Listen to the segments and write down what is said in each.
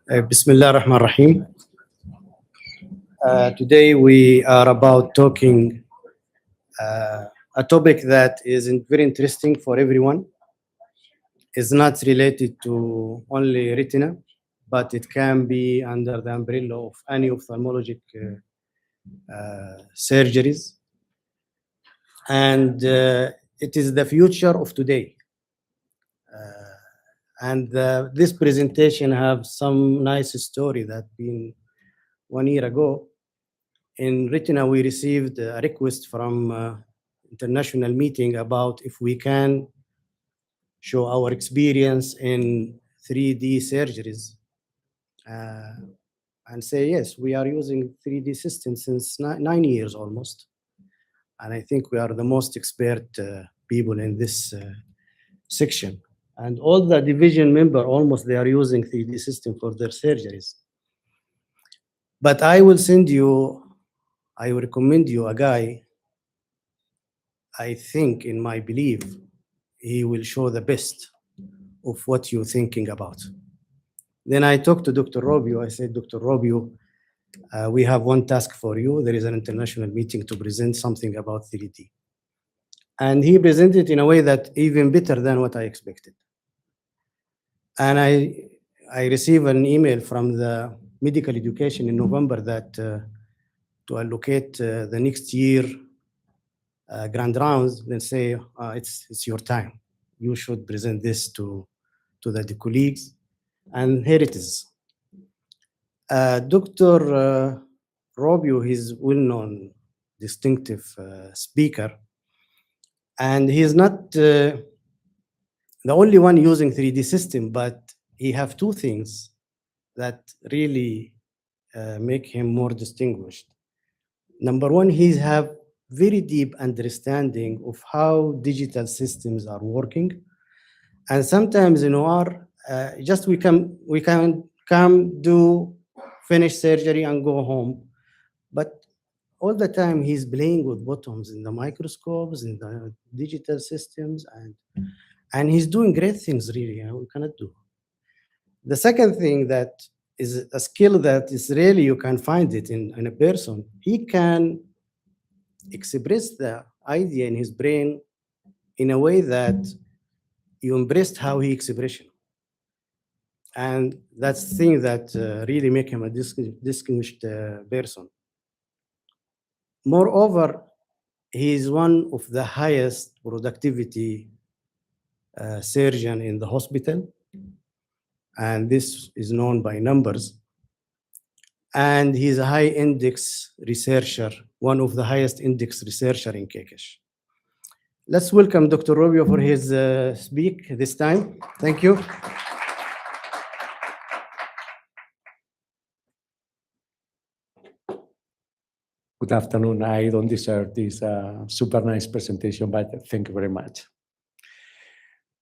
Bismillah ar-Rahman ar-Rahim. Today we are about talking a topic that is very interesting for everyone. It's not related to only retina, but it can be under the umbrella of any ophthalmologic surgeries. And it is the future of today. And this presentation have some nice story that been 1 year ago. In Retina, we received a request from international meeting about if we can show our experience in 3D surgeries and say, yes, we are using 3D systems since 9 years almost. And I think we are the most expert people in this section. And all the division member, almost they are using 3D system for their surgeries. But I will recommend you a guy. I think, in my belief, he will show the best of what you're thinking about. Then I talked to Dr. Rubio. I said, Dr. Rubio, we have one task for you. There is an international meeting to present something about 3D. And he presented in a way that even better than what I expected. And I received an email from the medical education in November that to allocate the next year grand rounds, then say, it's your time. You should present this to the colleagues. And here it is. Dr. Rubio is well-known, distinctive speaker. And he is not the only one using 3D system, but he have two things that really make him more distinguished. Number one, he have very deep understanding of how digital systems are working. And sometimes in OR, just we can come do finish surgery and go home. But all the time he's playing with buttons in the microscopes, in the digital systems, and he's doing great things really, we cannot do. The second thing that is a skill that is really, you can find it in a person. He can express the idea in his brain in a way that you embraced how he expression. And that's the thing that really make him a distinguished person. Moreover, he is one of the highest productivity surgeon in the hospital. And this is known by numbers. And he's a high index researcher, one of the highest index researcher in KKH. Let's welcome Dr. Rubio for his speak this time. Thank you. Good afternoon. I don't deserve this super nice presentation, but thank you very much.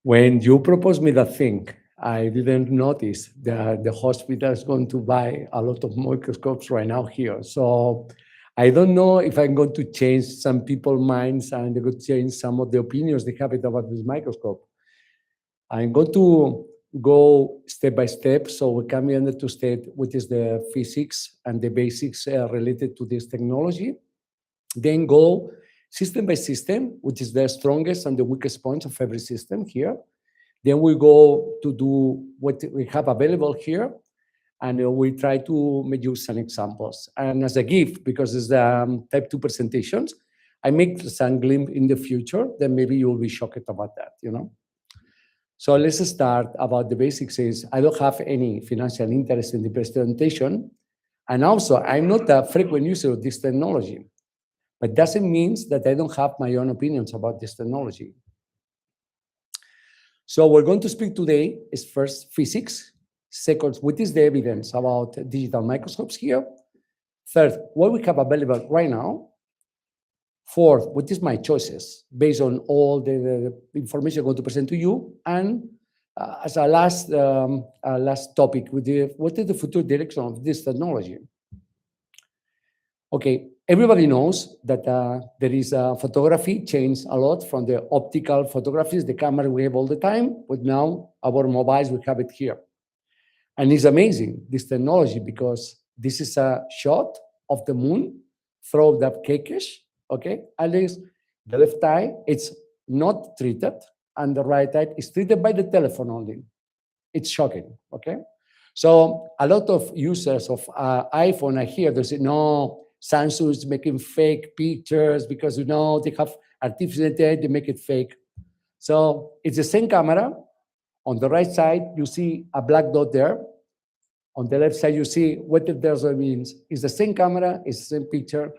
When you proposed me that thing, I didn't notice that the hospital is going to buy a lot of microscopes right now here. So I don't know if I'm going to change some people's minds and they're going to change some of the opinions they have about this microscope. I'm going to go step by step so we can understand what is the physics and the basics related to this technology. Then go system by system, which is the strongest and the weakest point of every system here. Then we go to do what we have available here, and we try to use some examples. And as a gift, because it's the type 2 presentations, I make some glimpse in the future, then maybe you'll be shocked about that, you know? So let's start about the basics. I don't have any financial interest in the presentation. And also, I'm not a frequent user of this technology, but doesn't mean that I don't have my own opinions about this technology. So we're going to speak today is first physics. Second, what is the evidence about digital microscopes here? Third, what we have available right now. Fourth, what is my choices based on all the information I'm going to present to you? And as a last topic, what is the future direction of this technology? Okay, everybody knows that there is photography changed a lot from the optical photographies, the camera we have all the time, but now our mobiles, we have it here. And it's amazing, this technology, because this is a shot of the moon through the cakesh, okay? At least the left eye, it's not treated, and the right eye is treated by the telephone only. It's shocking, okay? So a lot of users of iPhone I hear, they say, no, Samsung is making fake pictures because, they have artificial intelligence, they make it fake. So it's the same camera. On the right side, you see a black dot there. On the left side, you see what the delta means. It's the same camera, it's the same picture.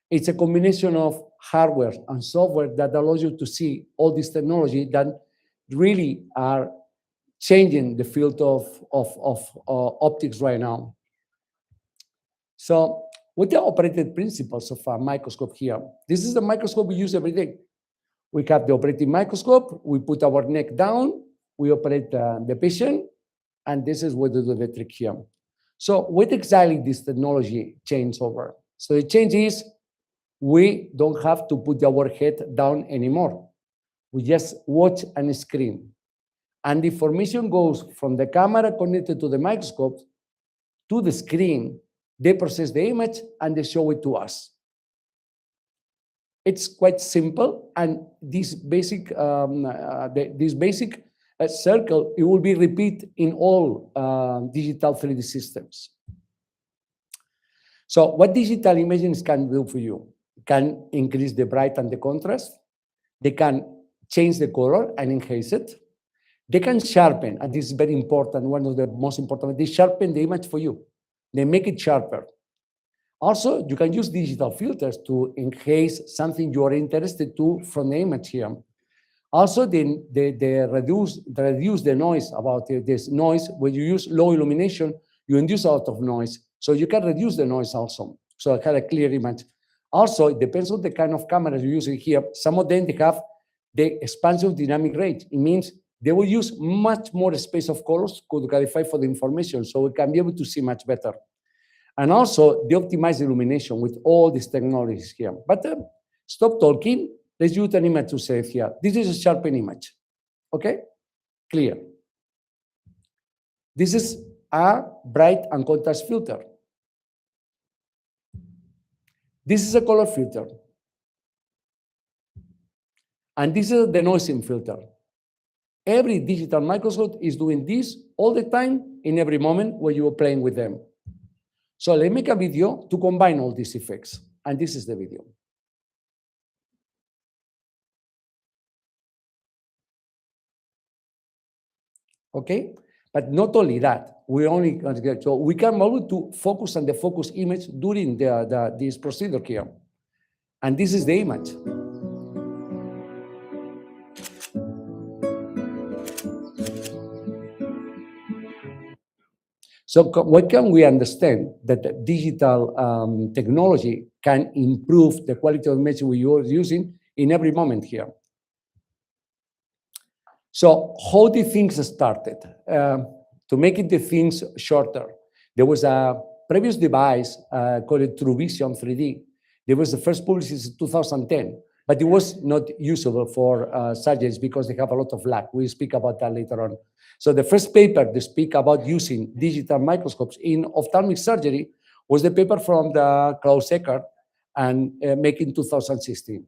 It's a combination of hardware and software that allows you to see all this technology that really are changing the field of optics right now. So what are the operating principles of a microscope here? This is the microscope we use every day. We have the operating microscope, we put our neck down, we operate the patient, and this is what we do the trick here. So what exactly this technology change over? So the change is we don't have to put our head down anymore. We just watch and screen. And the information goes from the camera connected to the microscope to the screen. They process the image and they show it to us. It's quite simple, and this basic circle, it will be repeated in all digital 3D systems. So what digital images can do for you? It can increase the bright and the contrast. They can change the color and enhance it. They can sharpen, and this is very important, one of the most important, they sharpen the image for you. They make it sharper. Also, you can use digital filters to enhance something you are interested to from the image here. Also, they reduce the noise about this noise. When you use low illumination, you induce a lot of noise. So you can reduce the noise also. So I had a clear image. Also, it depends on the kind of camera you're using here. Some of them, they have the expansive dynamic range. It means they will use much more space of colors to qualify for the information, so we can be able to see much better. And also, they optimize the illumination with all these technologies here. But stop talking. Let's use an image to say here. This is a sharpened image. Okay? Clear. This is a bright and contrast filter. This is a color filter. And this is the noising filter. Every digital microscope is doing this all the time in every moment when you are playing with them. So let's make a video to combine all these effects. And this is the video. Okay? But not only that, we can be able to focus on the focus image during this procedure here. And this is the image. So what can we understand? That digital technology can improve the quality of image we are using in every moment here. So how the things started? To make it the things shorter, there was a previous device called TrueVision 3D. There was the first published in 2010, but it was not usable for surgeons because they have a lot of lag. We'll speak about that later on. So the first paper to speak about using digital microscopes in ophthalmic surgery was the paper from the Klaus Eckert and made in 2016.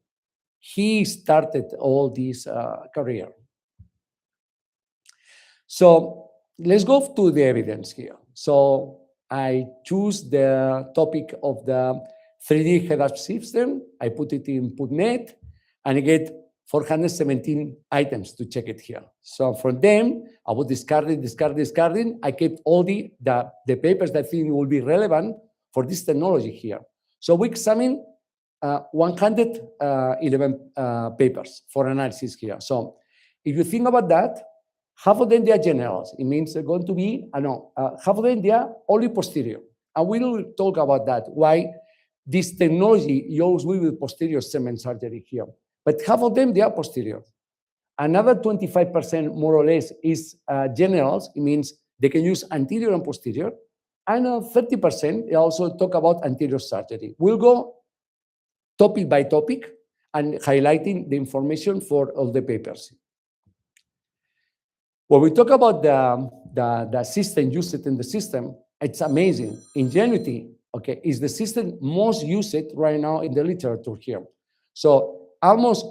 He started all this career. So let's go to the evidence here. So I choose the topic of the 3D head-up system. I put it in PubMed, and I get 417 items to check it here. So from them, I was discarding. I kept all the papers that I think will be relevant for this technology here. So we examined 111 papers for analysis here. So if you think about that, half of them, they are generals. It means they're going to be, half of them, they are only posterior. And we will talk about that, why this technology goes with posterior segment surgery here. But half of them, they are posterior. Another 25% more or less is generals. It means they can use anterior and posterior. And 30%, they also talk about anterior surgery. We'll go topic by topic and highlighting the information for all the papers. When we talk about the system used in the system, it's amazing. Ingenuity, okay, is the system most used right now in the literature here. So almost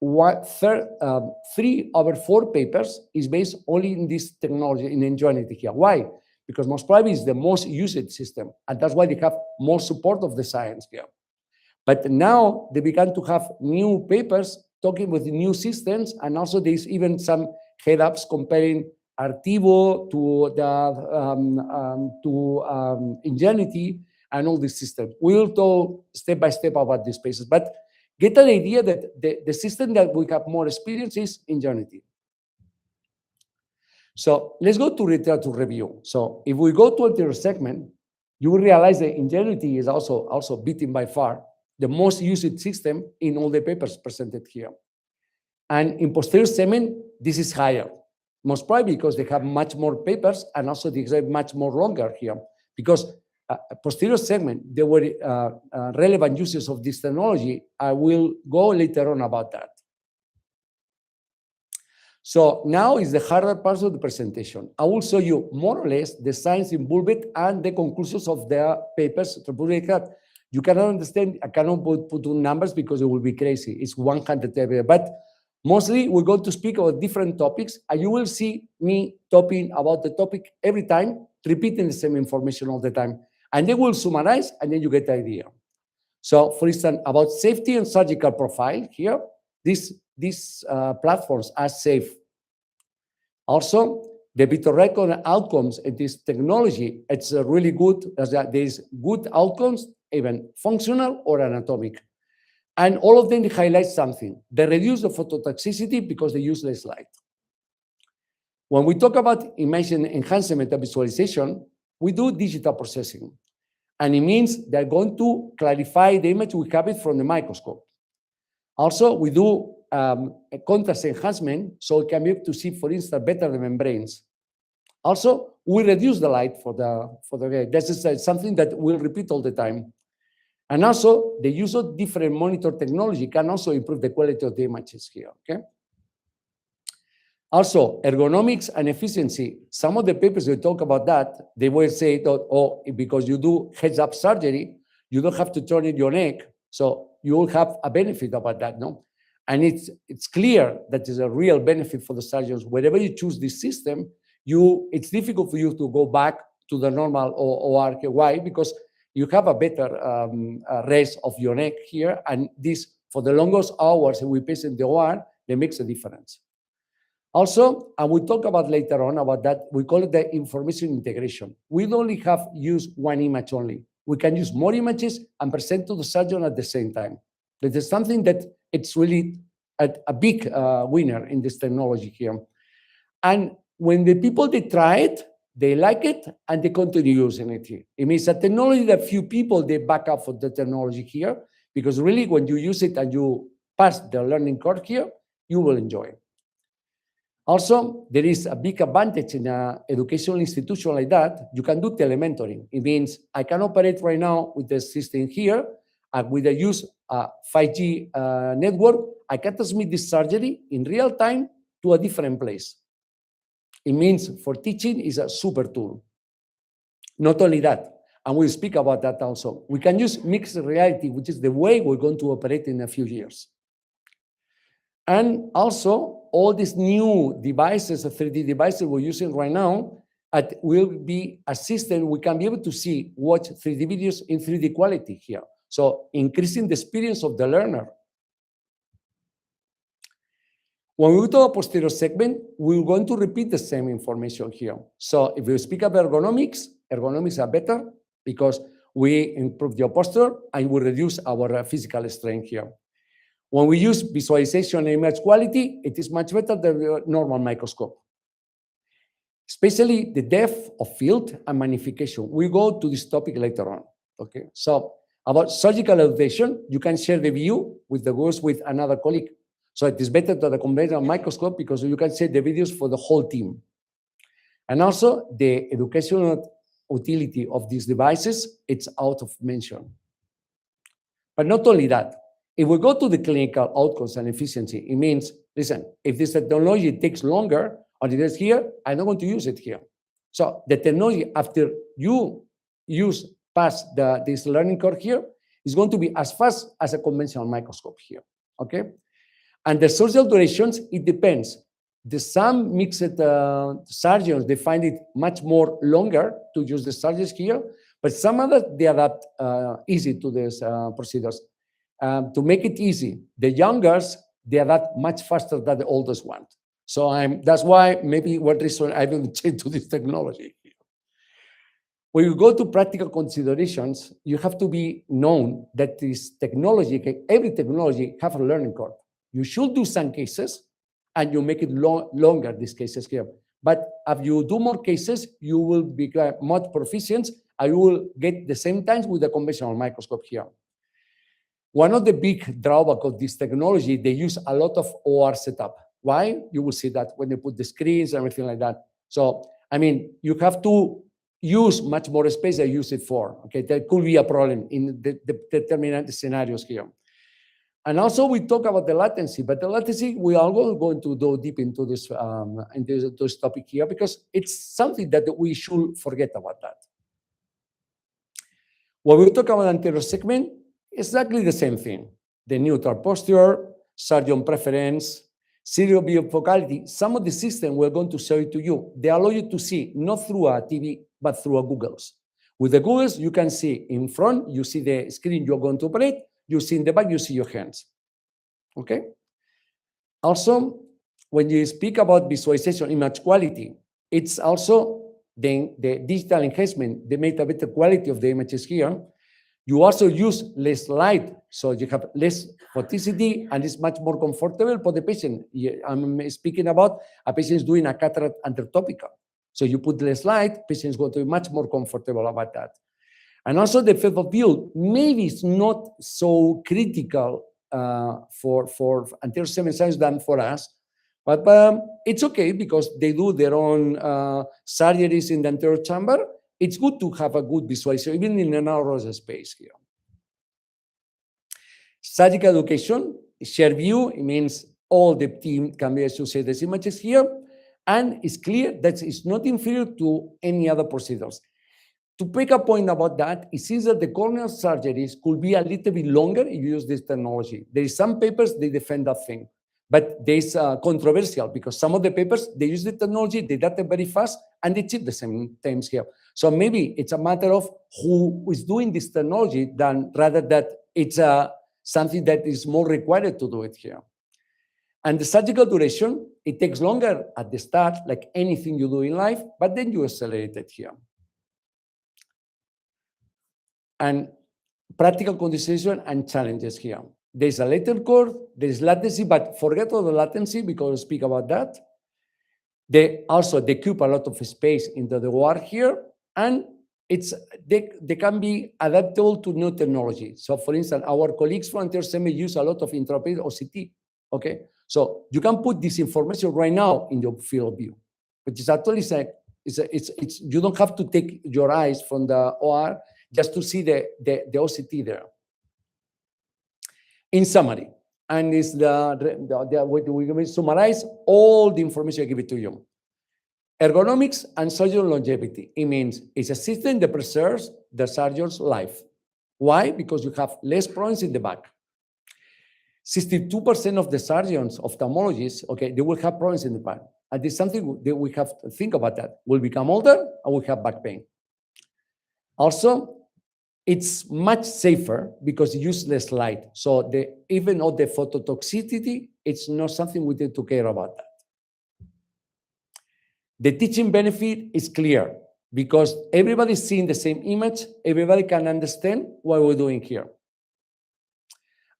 3/4 papers is based only in this technology, in Ingenuity here. Why? Because most probably is the most used system, and that's why they have more support of the science here. But now they began to have new papers talking with new systems, and also there's even some head-ups comparing Artivo to Ingenuity and all these systems. We'll talk step by step about these spaces, but get an idea that the system that we have more experience is Ingenuity. So let's go to literature review. So if we go to anterior segment, you will realize that Ingenuity is also beaten by far the most used system in all the papers presented here. And in posterior segment, this is higher, most probably because they have much more papers and also they have much more longer here. Because posterior segment, there were relevant uses of this technology. I will go later on about that. So now is the harder part of the presentation. I will show you more or less the science involved and the conclusions of the papers. You cannot understand, I cannot put numbers because it will be crazy. It's 100 every day. But mostly we're going to speak about different topics, and you will see me talking about the topic every time, repeating the same information all the time. And they will summarize, and then you get the idea. So, for instance, about safety and surgical profile here, these platforms are safe. Also, the vitrectomy outcomes in this technology, it's really good. There's good outcomes, even functional or anatomic. And all of them highlight something. They reduce the phototoxicity because they use less light. When we talk about image enhancement and visualization, we do digital processing. And it means they're going to clarify the image we have it from the microscope. Also, we do a contrast enhancement, so we can be able to see, for instance, better the membranes. Also, we reduce the light for the this is something that we'll repeat all the time. And also, the use of different monitor technology can also improve the quality of the images here, okay? Also, ergonomics and efficiency. Some of the papers that talk about that, they will say that, oh, because you do heads-up surgery, you don't have to turn in your neck, so you will have a benefit about that, no? And it's clear that there's a real benefit for the surgeons. Whenever you choose this system, it's difficult for you to go back to the normal OR. Why? Because you have a better rest of your neck here, and this, for the longest hours we pace in the OR, it makes a difference. Also, and we'll talk about later on about that, we call it the information integration. We don't only have use one image only. We can use more images and present to the surgeon at the same time. That is something that it's really a big winner in this technology here. And when the people, they try it, they like it, and they continue using it here. It means a technology that few people, they back up for the technology here, because really when you use it and you pass the learning curve here, you will enjoy it. Also, there is a big advantage in an educational institution like that. You can do telementoring. It means I can operate right now with the system here, and with the use of 5G network, I can transmit this surgery in real time to a different place. It means for teaching is a super tool. Not only that, and we'll speak about that also, we can use mixed reality, which is the way we're going to operate in a few years. And also, all these new devices, 3D devices we're using right now, will be a system we can be able to see, watch 3D videos in 3D quality here. So increasing the experience of the learner. When we talk about posterior segment, we're going to repeat the same information here. So if we speak about ergonomics, ergonomics are better because we improve the posture and we reduce our physical strength here. When we use visualization and image quality, it is much better than the normal microscope. Especially the depth of field and magnification. We go to this topic later on. Okay, so about surgical elevation, you can share the view with another colleague. So it is better to the conventional microscope because you can share the videos for the whole team. And also the educational utility of these devices, it's out of mention. But not only that, if we go to the clinical outcomes and efficiency, it means, listen, if this technology takes longer, or it is here, I'm not going to use it here. So the technology, after you pass this learning curve here, is going to be as fast as a conventional microscope here, okay? And the social durations, it depends. Some mixed surgeons, they find it much more longer to use the surgeons here, but some others, they adapt easy to these procedures. To make it easy, the youngers, they adapt much faster than the oldest ones. So that's why maybe one reason I didn't change to this technology. When you go to practical considerations, you have to be known that this technology, every technology have a learning curve. You should do some cases and you make it longer, these cases here. But if you do more cases, you will become more proficient and you will get the same times with the conventional microscope here. One of the big drawbacks of this technology, they use a lot of OR setup. Why? You will see that when they put the screens and everything like that. So, I mean, you have to use much more space than you use it for. Okay, that could be a problem in the determinant scenarios here. And also we talk about the latency, but the latency, we are going to go deep into this topic here because it's something that we should forget about that. When we talk about anterior segment, exactly the same thing. The neutral posture, surgeon preference, serial view focality. Some of the system we're going to show it to you. They allow you to see not through a TV, but through a Googles. With the Googles, you can see in front, you see the screen you're going to operate, you see in the back, you see your hands. Okay? Also, when you speak about visualization image quality, it's also the digital enhancement, they make a better quality of the images here. You also use less light, so you have less photicity, and it's much more comfortable for the patient. I'm speaking about a patient is doing a cataract under topical. So you put less light, patient is going to be much more comfortable about that. And also the field of view, maybe it's not so critical for anterior segment science than for us, but it's okay because they do their own surgeries in the anterior chamber. It's good to have a good visualization, even in a narrow space here. Surgical education, shared view, it means all the team can be associated with images here, and it's clear that it's not inferior to any other procedures. To make a point about that, it seems that the corneal surgeries could be a little bit longer if you use this technology. There is some papers, they defend that thing, but there's controversial because some of the papers, they use the technology, they data very fast, and they achieve the same times here. So maybe it's a matter of who is doing this technology than rather that it's something that is more required to do it here. And the surgical duration, it takes longer at the start, like anything you do in life, but then you accelerate it here. And practical consideration and challenges here. There's a latent curve, there's latency, but forget all the latency because we'll speak about that. They keep a lot of space into the OR here, and they can be adaptable to new technology. So for instance, our colleagues from anterior segment use a lot of intraoperative OCT, okay? So you can put this information right now in your field of view, which is actually you don't have to take your eyes from the OR just to see the OCT there. In summary, and is we can summarize all the information I give it to you. Ergonomics and surgeon longevity. It means it's a system that preserves the surgeon's life. Why? Because you have less problems in the back. 62% of the surgeons, ophthalmologists, okay, they will have problems in the back. And there's something that we have to think about that. We'll become older and we'll have back pain. Also, it's much safer because you use less light. So even though the phototoxicity, it's not something we need to care about that. The teaching benefit is clear because everybody's seeing the same image. Everybody can understand what we're doing here.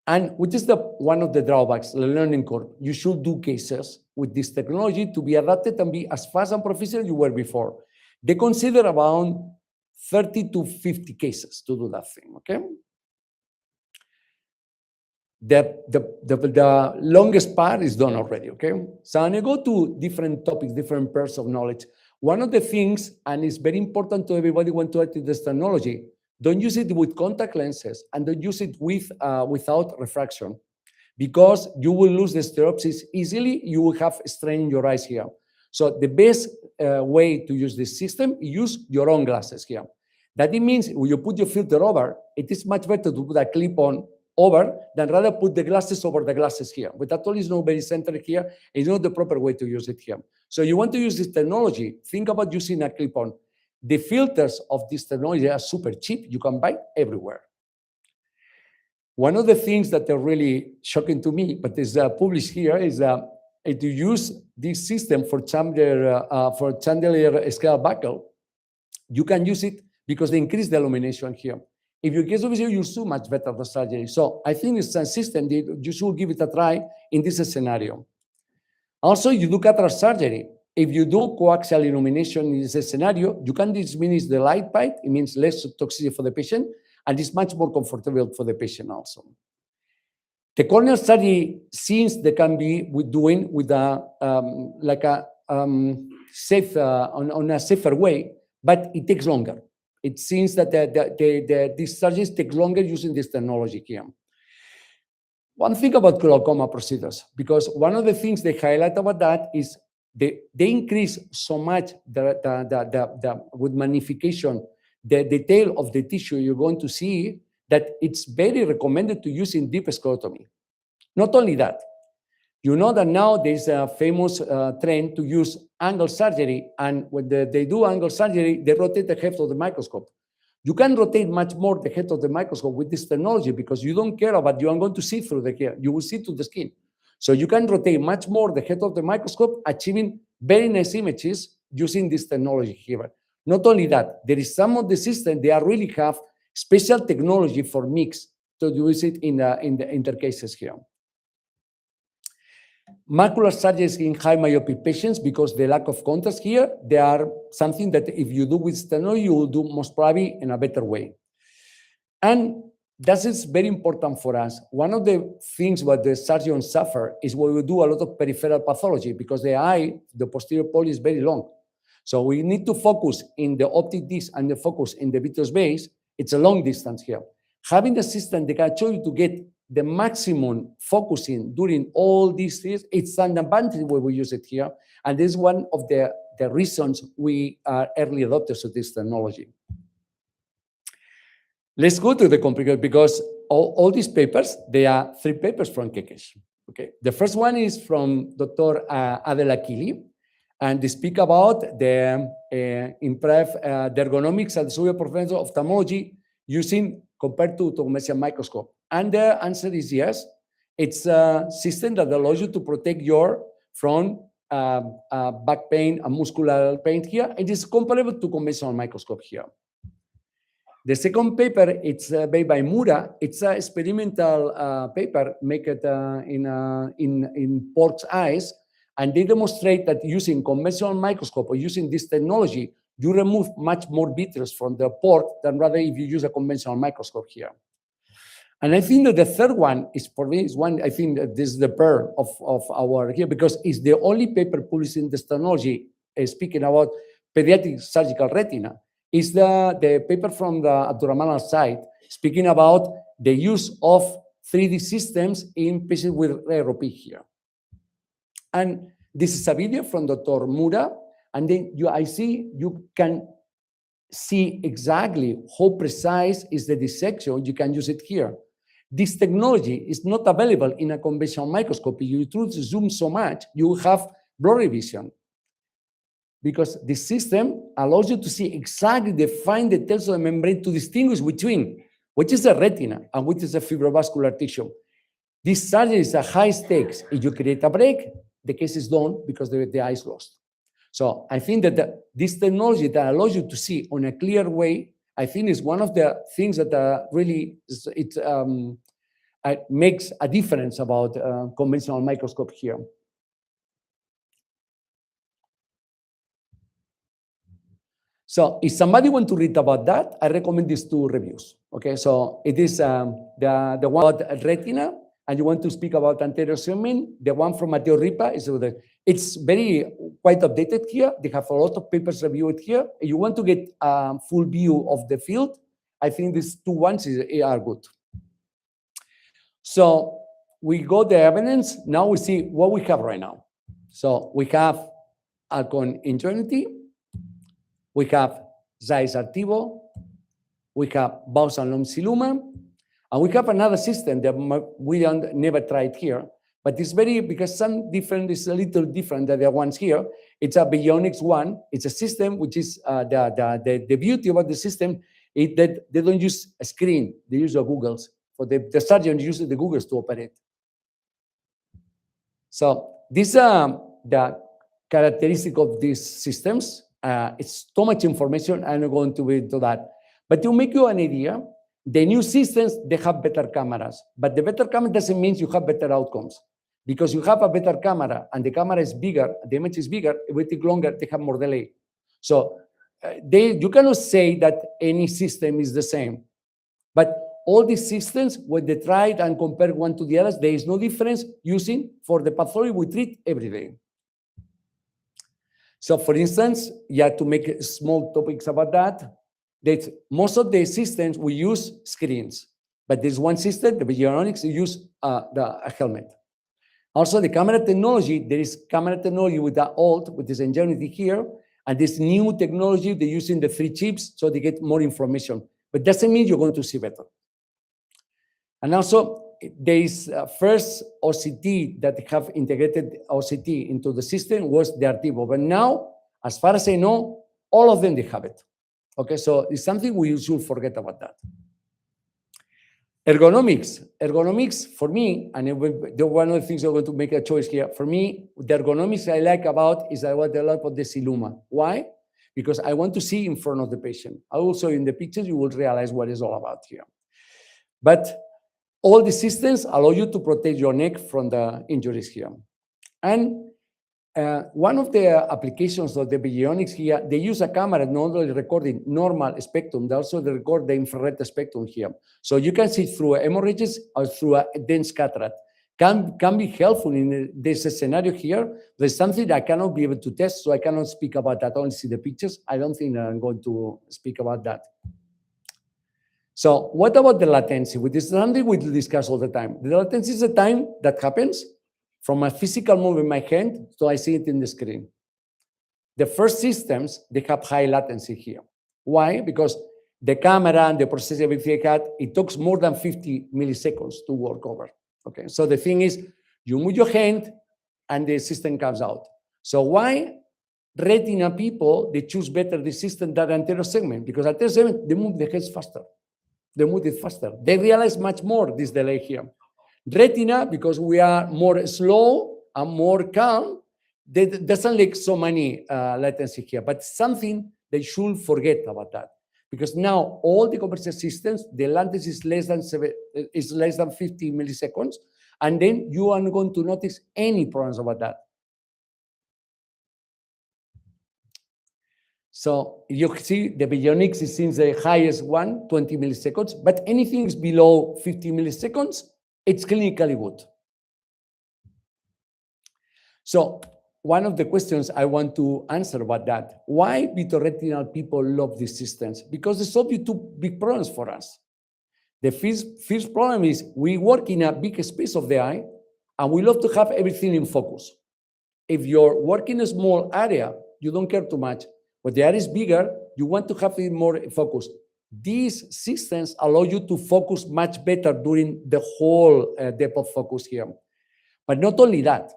And which is one of the drawbacks, the learning curve. You should do cases with this technology to be adapted and be as fast and proficient as you were before. They consider around 30 to 50 cases to do that thing, okay? The longest part is done already, okay? So when you go to different topics, different pairs of knowledge, one of the things, and it's very important to everybody when to add this technology, don't use it with contact lenses and don't use it without refraction because you will lose the stereopsis easily. You will have strain in your eyes here. So the best way to use this system, use your own glasses here. That it means when you put your filter over, it is much better to put a clip on over than rather put the glasses over the glasses here. But that all is not very centered here. It's not the proper way to use it here. So you want to use this technology, think about using a clip on. The filters of this technology are super cheap. You can buy everywhere. One of the things that are really shocking to me, but is published here, is to use this system for chandelier scale buckle. You can use it because they increase the illumination here. If you get over here, you see much better the surgery. So I think it's a system that you should give it a try in this scenario. Also, you do cataract surgery. If you do coaxial illumination in this scenario, you can diminish the light bite. It means less toxicity for the patient, and it's much more comfortable for the patient also. The corneal surgery, since they can be doing with a safe on a safer way, but it takes longer. It seems that these surgeries take longer using this technology here. One thing about glaucoma procedures, because one of the things they highlight about that is they increase so much with magnification, the detail of the tissue you're going to see, that it's very recommended to use in deep sclerotomy. Not only that, you know that now there's a famous trend to use angle surgery, and when they do angle surgery, they rotate the head of the microscope. You can rotate much more the head of the microscope with this technology because you don't care about you are going to see through the hair. You will see through the skin. So you can rotate much more the head of the microscope, achieving very nice images using this technology here. Not only that, there is some of the systems they really have special technology for mix to use it in the cases here. Macular surgeries in high myopic patients, because the lack of contrast here, they are something that if you do with technology, you will do most probably in a better way. And that is very important for us. One of the things what the surgeons suffer is when we do a lot of peripheral pathology, because the eye, the posterior pole is very long. So we need to focus in the optic disc and the focus in the vitreous base. It's a long distance here. Having a system that can show you to get the maximum focusing during all these things, it's an advantage when we use it here. And this is one of the reasons we are early adopters of this technology. Let's go to the complicated, because all these papers, they are 3 papers from Kekesh. Okay, the first one is from Dr. Adel Akili, and they speak about the improved the ergonomics and the superprofessional ophthalmology using compared to conventional microscope. And the answer is yes. It's a system that allows you to protect your from back pain and muscular pain here. It is comparable to conventional microscope here. The second paper, it's made by Mura. It's an experimental paper made in pork's eyes, and they demonstrate that using conventional microscope or using this technology, you remove much more vitreous from the pork than rather if you use a conventional microscope here. And I think that the third one is, for me, is one, I think that this is the pearl of our here, because it's the only paper published in this technology speaking about pediatric surgical retina. Is the paper from the Abdurrahman site speaking about the use of 3D systems in patients with rare OP here. And this is a video from Dr. Mura, and then you can see exactly how precise is the dissection. You can use it here. This technology is not available in a conventional microscope. If you truly zoom so much, you have blurry vision, because the system allows you to see exactly the fine details of the membrane to distinguish between which is a retina and which is a fibrovascular tissue. This surgery is a high stakes. If you create a break, the case is done because the eye is lost. So I think that this technology that allows you to see on a clear way, I think is one of the things that really makes a difference about conventional microscope here. So if somebody want to read about that, I recommend these 2 reviews. Okay, so it is the one about retina, and you want to speak about anterior segment. The one from Matteo Ripa is it's very quite updated here. They have a lot of papers reviewed here. If you want to get a full view of the field, I think these 2 ones are good. So we got the evidence. Now we see what we have right now. So we have con Ingenuity, we have Zeiss Artivo, we have Bausch and Lomb Siluma, and we have another system that we never tried here, but it's very, because some different, is a little different than the ones here. It's a Bionics one. It's a system which is, the beauty about the system is that they don't use a screen, they use a Googles. For the surgeon uses the Googles to operate. So these are the characteristic of these systems. It's too much information. I'm not going to go into that. But to make you an idea, the new systems, they have better cameras. But the better camera doesn't mean you have better outcomes. Because you have a better camera and the camera is bigger, the image is bigger, it will take longer, they have more delay. So you cannot say that any system is the same. But all these systems, when they tried and compared one to the others, there is no difference using for the pathology we treat every day. So for instance, to make small topics about that most of the systems we use screens, but there's one system, the Bionics, you use a helmet. Also the camera technology, there is camera technology with the old, with this Ingenuity here, and this new technology, they're using the 3 chips so they get more information, but doesn't mean you're going to see better. And also, there is first OCT that have integrated OCT into the system was the Artivo. But now, as far as I know, all of them, they have it. Okay, so it's something we should forget about that. Ergonomics for me, and one of the things I'm going to make a choice here, for me, the ergonomics I like about is I like about the Siluma. Why? Because I want to see in front of the patient. Also in the pictures, you will realize what it's all about here. But all the systems allow you to protect your neck from the injuries here. And one of the applications of the Bionics here, they use a camera not only recording normal spectrum, they also record the infrared spectrum here. So you can see through hemorrhages or through a dense cataract. Can be helpful in this scenario here. There's something that I cannot be able to test, so I cannot speak about that. I only see the pictures. I don't think I'm going to speak about that. So what about the latency? Which is something we discuss all the time. The latency is the time that happens from a physical move in my hand, so I see it in the screen. The first systems, they have high latency here. Why? Because the camera and the processability they had, it takes more than 50 milliseconds to work over. Okay, so the thing is, you move your hand and the system comes out. So why retina people, they choose better the system than anterior segment? Because anterior segment, they move the heads faster. They move it faster. They realize much more this delay here. Retina, because we are more slow and more calm, they doesn't like so many latency here, but something they should forget about that. Because now all the commercial systems, the latency is less than 50 milliseconds, and then you are not going to notice any problems about that. So you see the Bionics is since the highest one, 20 milliseconds, but anything is below 50 milliseconds, it's clinically good. So one of the questions I want to answer about that, why vitreoretinal people love these systems? Because they solve you 2 big problems for us. The first problem is we work in a big space of the eye, and we love to have everything in focus. If you're working in a small area, you don't care too much. But the area is bigger, you want to have it more focused. These systems allow you to focus much better during the whole depth of focus here. But not only that,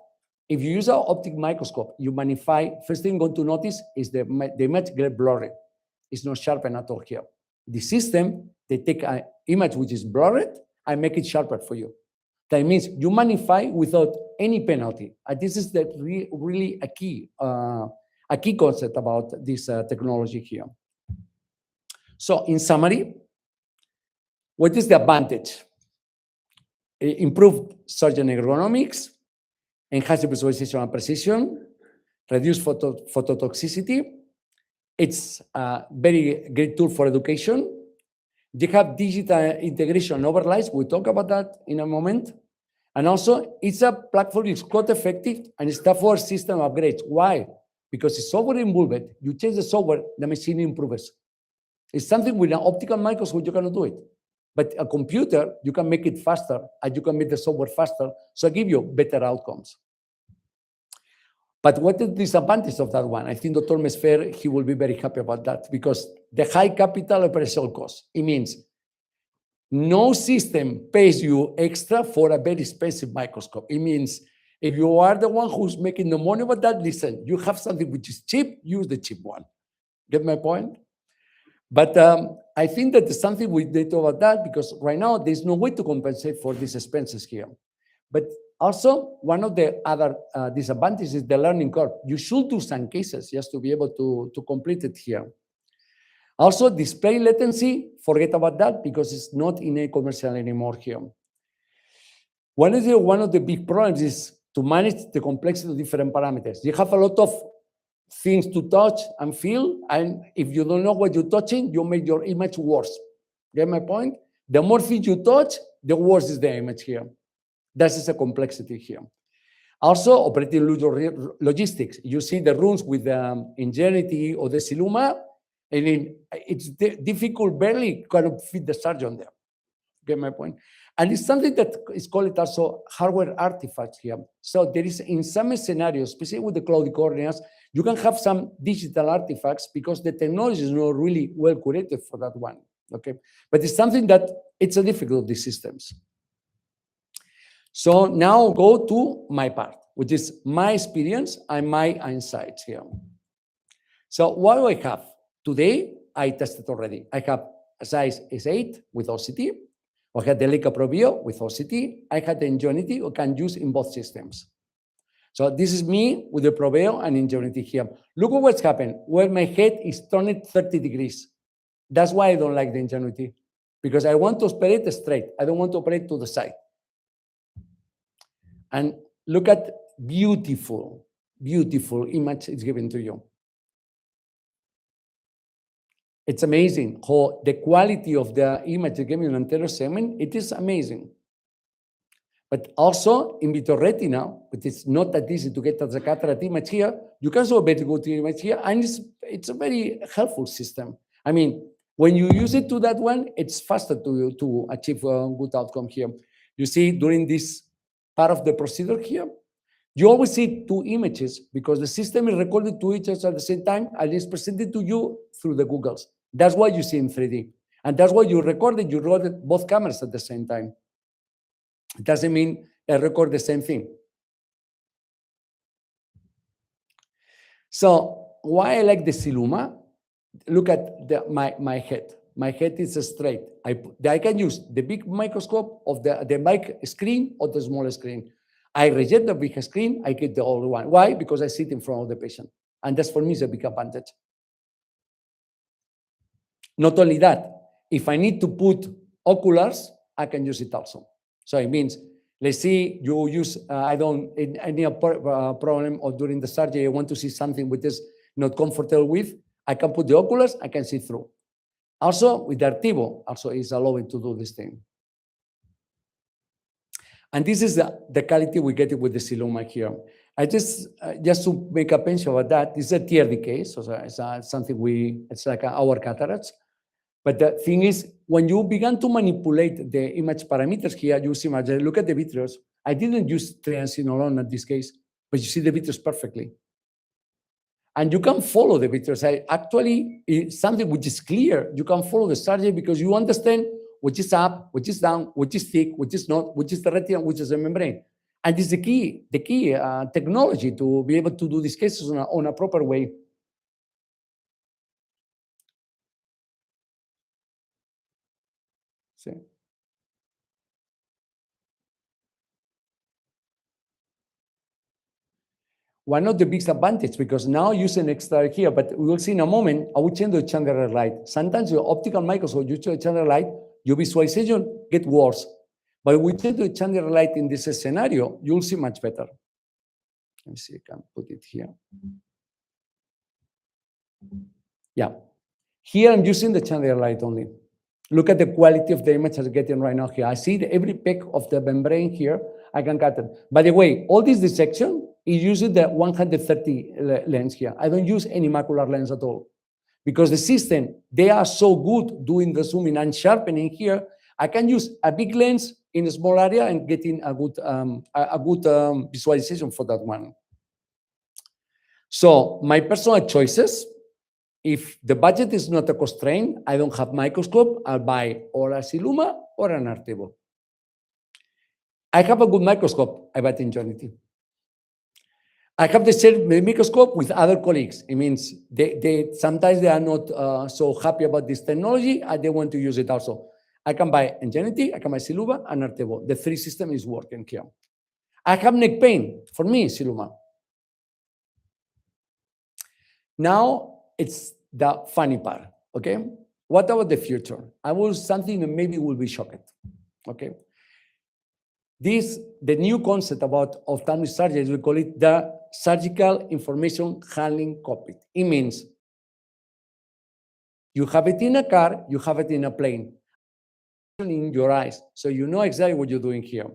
if you use an optic microscope, you magnify, first thing you're going to notice is the image gets blurry. It's not sharpened at all here. The system, they take an image which is blurred and make it sharper for you. That means you magnify without any penalty. And this is really a key concept about this technology here. So in summary, what is the advantage? Improved surgeon ergonomics, enhanced visualization and precision, reduced phototoxicity. It's a very great tool for education. They have digital integration overlays. We'll talk about that in a moment. And also, it's a platform that's cost effective and it's tough for system upgrades. Why? Because it's software involved. You change the software, the machine improves. It's something with an optical microscope, you cannot do it. But a computer, you can make it faster and you can make the software faster. So I give you better outcomes. But what is the disadvantage of that one? I think Dr. Mesfer, he will be very happy about that, because the high capital operational cost, it means no system pays you extra for a very expensive microscope. It means if you are the one who's making the money about that, listen, you have something which is cheap, use the cheap one. Get my point? But I think that there's something we did about that, because right now there's no way to compensate for these expenses here. But also, one of the other disadvantages is the learning curve. You should do some cases just to be able to complete it here. Also, display latency, forget about that, because it's not in a commercial anymore here. One of the big problems is to manage the complexity of different parameters. You have a lot of things to touch and feel, and if you don't know what you're touching, you make your image worse. Get my point? The more things you touch, the worse is the image here. That is a complexity here. Also, operating logistics. You see the rooms with the Ingenuity or the Siluma, and it's difficult, barely kind of fit the surgeon there. Get my point? And it's something that is called also hardware artifacts here. So there is, in some scenarios, especially with the cloud corneas, you can have some digital artifacts because the technology is not really well curated for that one. Okay, but it's something that it's a difficulty systems. So now go to my part, which is my experience and my insights here. So what do I have? Today, I tested already. I have a size S8 with OCT. I had the Leica Rubio with OCT. I had the Ingenuity I can use in both systems. So this is me with the Rubio and Ingenuity here. Look at what's happened. Well, my head is turned 30 degrees. That's why I don't like the Ingenuity, because I want to operate straight. I don't want to operate to the side. And look at beautiful, beautiful image it's given to you. It's amazing how the quality of the image given in anterior segment, it is amazing. But also in vitro retina, but it's not that easy to get the cataract image here. You can show a very good image here, and it's a very helpful system. I mean, when you use it to that one, it's faster to achieve a good outcome here. You see, during this part of the procedure here, you always see two images because the system is recorded two images at the same time and is presented to you through the Googles. That's why you see in 3D. And that's why you recorded both cameras at the same time. It doesn't mean I record the same thing. So why I like the Siluma? Look at my head. My head is straight. I can use the big microscope of the big screen or the smaller screen. I reject the big screen, I get the older one. Why? Because I sit in front of the patient. And that's for me is a big advantage. Not only that, if I need to put oculars, I can use it also. So it means, let's see, you use, I don't, any problem or during the surgery, I want to see something which is not comfortable with, I can put the oculars, I can see through. Also, with the Artivo, also is allowing to do this thing. And this is the quality we get with the Siluma here. I just to make a mention about that, this is a TRD case, so it's something it's like our cataracts. But the thing is, when you begin to manipulate the image parameters here, you see, look at the vitreous. I didn't use triancinolone in this case, but you see the vitreous perfectly. And you can follow the vitreous. Actually, it's something which is clear. You can follow the surgery because you understand which is up, which is down, which is thick, which is not, which is the retina, which is the membrane. And this is the key technology to be able to do these cases on a proper way. See? One of the big advantages, because now using extra here, but we will see in a moment, I will change the Chandler light. Sometimes your optical microscope, you change the Chandler light, your visualization get worse. But we change the Chandler light in this scenario, you'll see much better. Let me see, I can put it here. Yeah. Here I'm using the Chandler light only. Look at the quality of the image I'm getting right now here. I see every peck of the membrane here, I can cut it. By the way, all this dissection is using the 130 lens here. I don't use any macular lens at all. Because the system, they are so good doing the zooming and sharpening here, I can use a big lens in a small area and getting a good visualization for that one. So my personal choices, if the budget is not a constraint, I don't have microscope, I'll buy or a Siluma or an Artebo. I have a good microscope, I buy Ingenuity. I have the same microscope with other colleagues. It means they sometimes they are not so happy about this technology and they want to use it also. I can buy Ingenuity, I can buy Siluma and Artebo. The three system is working here. I have neck pain. For me, Siluma. Now it's the funny part, okay? What about the future? I will something that maybe will be shocked, okay? The new concept about ophthalmic surgery, we call it the surgical information handling cockpit. It means you have it in a car, you have it in a plane, in your eyes, so you know exactly what you're doing here.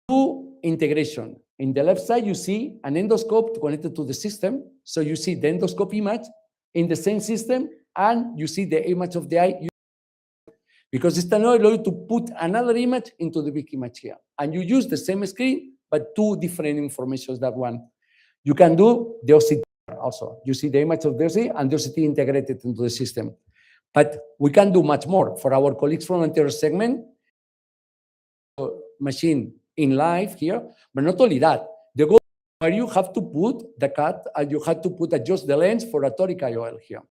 Two, integration. In the left side, you see an endoscope connected to the system, so you see the endoscope image in the same system, and you see the image of the eye. Because it's not allowed you to put another image into the big image here. And you use the same screen, but two different informations that one. You can do the OCT also. You see the image of the OCT and the OCT integrated into the system. But we can do much more. For our colleagues from anterior segment, machine in live here, but not only that, the goal where you have to put the cut and you have to put adjust the lens for a toric IOL here.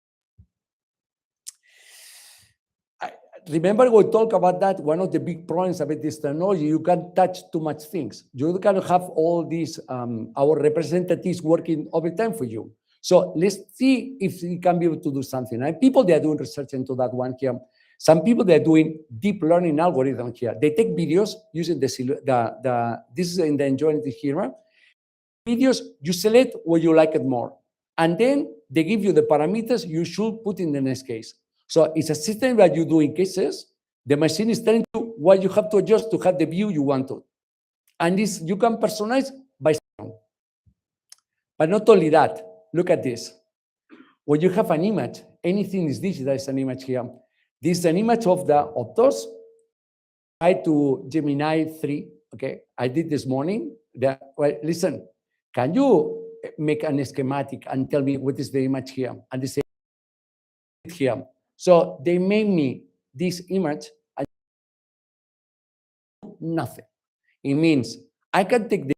Remember we talked about that, one of the big problems about this technology, you can't touch too much things. You can have all these, our representatives working overtime for you. So let's see if we can be able to do something. And people, they are doing research into that one here. Some people, they're doing deep learning algorithm here. They take videos using this is in the Ingenuity here. Videos, you select what you like it more. And then they give you the parameters you should put in the next case. So it's a system that you do in cases. The machine is telling you what you have to adjust to have the view you want to. And this you can personalize by sound. But not only that, look at this. When you have an image, anything is digital, is an image here. This is an image of the Optos. I to Gemini 3, okay? I did this morning. Well, listen, can you make an schematic and tell me what is the image here? And they say here. So they made me this image and nothing. It means I can take the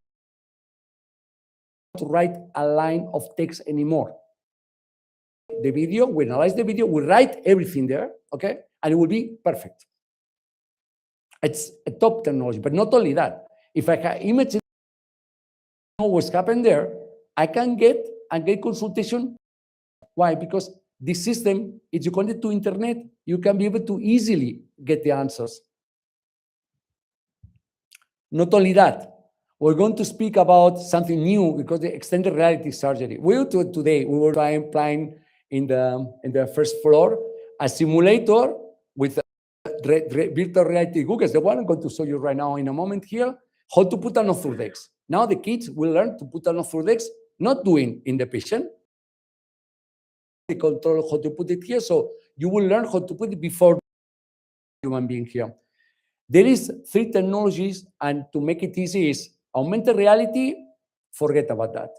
to write a line of text anymore. The video, we analyze the video, we write everything there, okay? And it will be perfect. It's a top technology, but not only that. If I have images, know what's happened there, I can get consultation. Why? Because this system, if you connect to internet, you can be able to easily get the answers. Not only that, we're going to speak about something new because the extended reality surgery. Today, we were applying in the first floor a simulator with virtual reality Google. The one I'm going to show you right now in a moment here, how to put an orthodex. Now the kids will learn to put an orthodex, not doing in the patient. They control how to put it here, so you will learn how to put it before human being here. There is 3 technologies, and to make it easy is augmented reality, forget about that.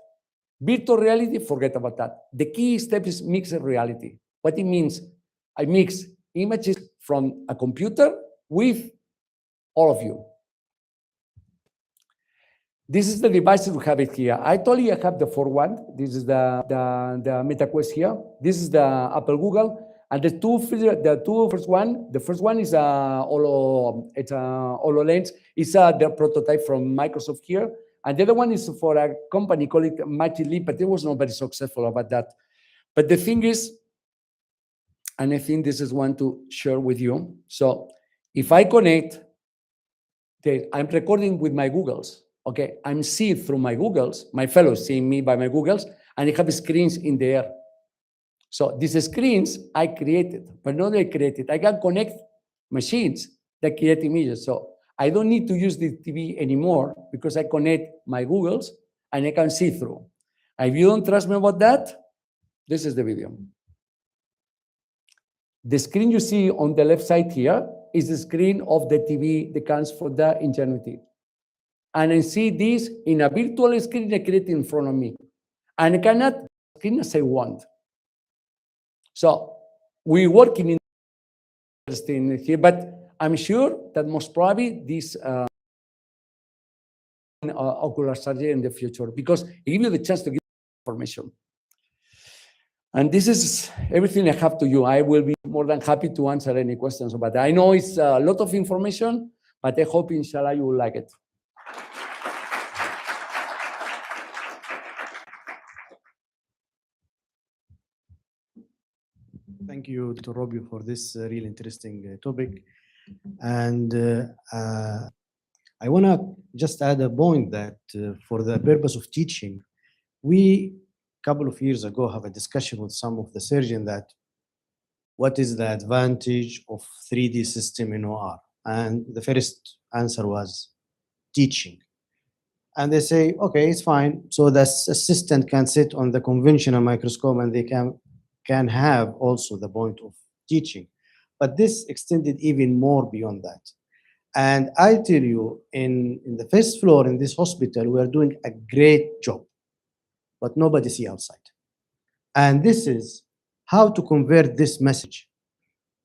Virtual reality, forget about that. The key step is mixed reality. What it means, I mix images from a computer with all of you. This is the devices we have it here. I told you I have the 4 one. This is the MetaQuest here. This is the Apple Google. And the first one is it's a HoloLens. It's the prototype from Microsoft here. And the other one is for a company called Mighty Leap, but it was not very successful about that. But the thing is, and I think this is one to share with you. So if I connect, I'm recording with my Googles. Okay, I'm seeing through my Googles, my fellows seeing me by my Googles, and I have screens in the air. So these screens I created, but not I created. I can connect machines that create images. So I don't need to use the TV anymore because I connect my Googles and I can see through. If you don't trust me about that, this is the video. The screen you see on the left side here is the screen of the TV that comes for the Ingenuity. And I see this in a virtual screen I created in front of me. and I cannot screen as I want. So we're working in interesting here, but I'm sure that most probably this ocular surgery in the future, because it gives you the chance to give information. And this is everything I have to you. I will be more than happy to answer any questions, but I know it's a lot of information, but I hope, inshallah, you will like it. Thank you, Dr. Rubio, for this really interesting topic. And I want to just add a point that for the purpose of teaching, we, a couple of years ago, have a discussion with some of the surgeons that what is the advantage of 3D system in OR? And the first answer was teaching. And they say, okay, it's fine. So the assistant can sit on the conventional microscope and they can have also the point of teaching. But this extended even more beyond that. And I tell you, in the first floor in this hospital, we are doing a great job, but nobody see outside. And this is how to convert this message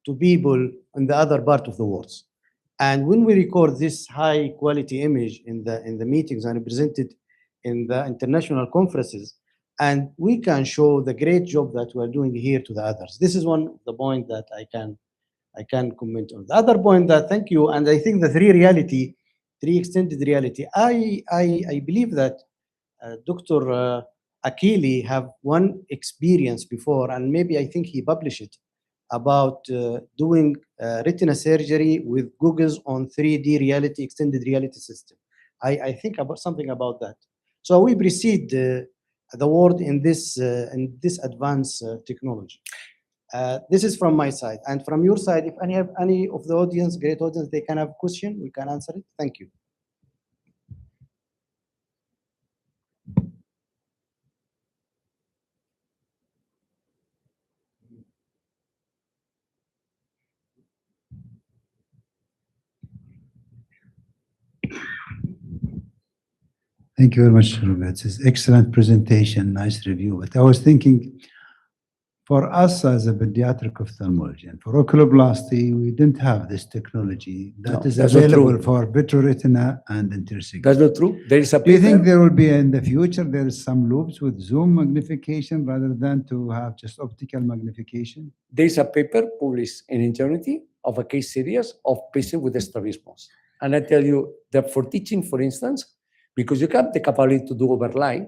to people in the other part of the world. And when we record this high quality image in the meetings and present it in the international conferences, and we can show the great job that we're doing here to the others. This is one of the point that I can comment on. The other point that, thank you, and I think the three extended reality, I believe that Dr. Akili have one experience before, and maybe I think he published it, about doing retina surgery with goggles on 3D reality, extended reality system. I think about something about that. So we precede the world in this advanced technology. This is from my side. And from your side, if any of the audience, great audience, they can have a question, we can answer it. Thank you. Thank you very much, Rubio. It's an excellent presentation, nice review. But I was thinking, for us as a pediatric ophthalmology and for oculoplasty, we didn't have this technology that is available for vitreoretina and intersegment. That's not true. There is a paper. Do you think there will be in the future, there is some loops with zoom magnification rather than to have just optical magnification? There is a paper published in Eternity of a case series of patients with strabismus. And I tell you that for teaching, for instance, because you have the capability to do overlay,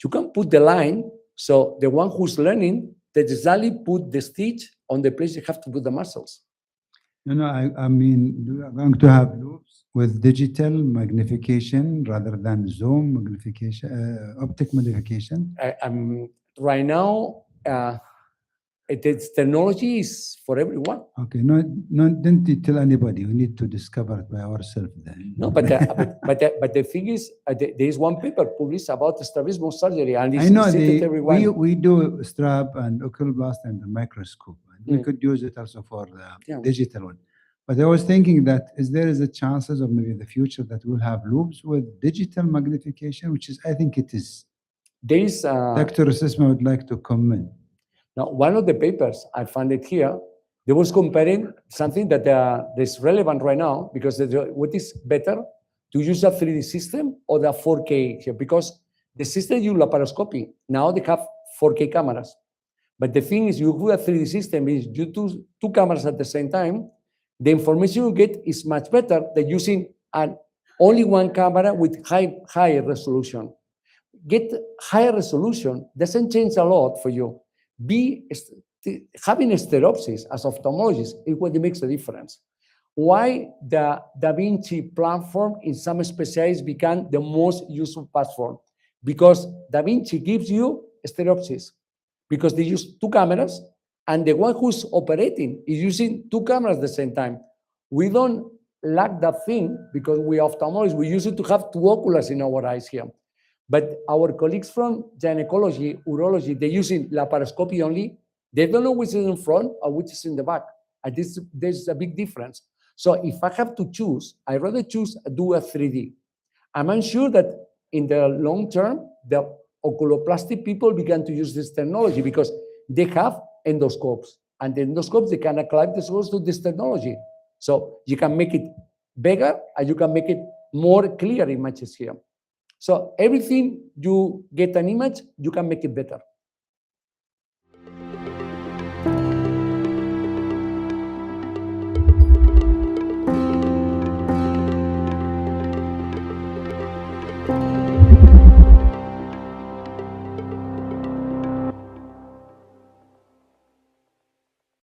you can put the line, so the one who's learning, they exactly put the stitch on the place you have to put the muscles. No, I mean, we are going to have loops with digital magnification rather than zoom magnification, optic magnification. Right now, its technology is for everyone. Okay, no, didn't you tell anybody? We need to discover it by ourselves then. No, but the thing is, there is one paper published about strabismus surgery, and it's I know we do strap and oculoblast and the microscope. And we could use it also for the digital one. But I was thinking that there is a chances of maybe in the future that we'll have loops with digital magnification, which is, I think it is. There is Dr. Sisma would like to comment. Now, one of the papers, I found it here, they was comparing something that is relevant right now, because what is better, to use a 3D system or the 4K here? Because the system you laparoscopy, now they have 4K cameras. But the thing is, you do a 3D system, is you do two cameras at the same time, the information you get is much better than using only one camera with higher resolution. Get higher resolution doesn't change a lot for you. Having stereopsis as ophthalmologist is what makes the difference. Why the Da Vinci platform in some specialists became the most useful platform? Because Da Vinci gives you stereopsis, because they use two cameras, and the one who's operating is using two cameras at the same time. We don't lack that thing because we ophthalmologists, we use it to have two oculars in our eyes here. But our colleagues from gynecology, urology, they're using laparoscopy only. They don't know which is in front or which is in the back. And there's a big difference. So if I have to choose, I'd rather do a 3D. I'm unsure that in the long term, the oculoplastic people began to use this technology because they have endoscopes, and the endoscopes, they can apply the source to this technology. So you can make it bigger and you can make it more clear images here. So everything you get an image, you can make it better.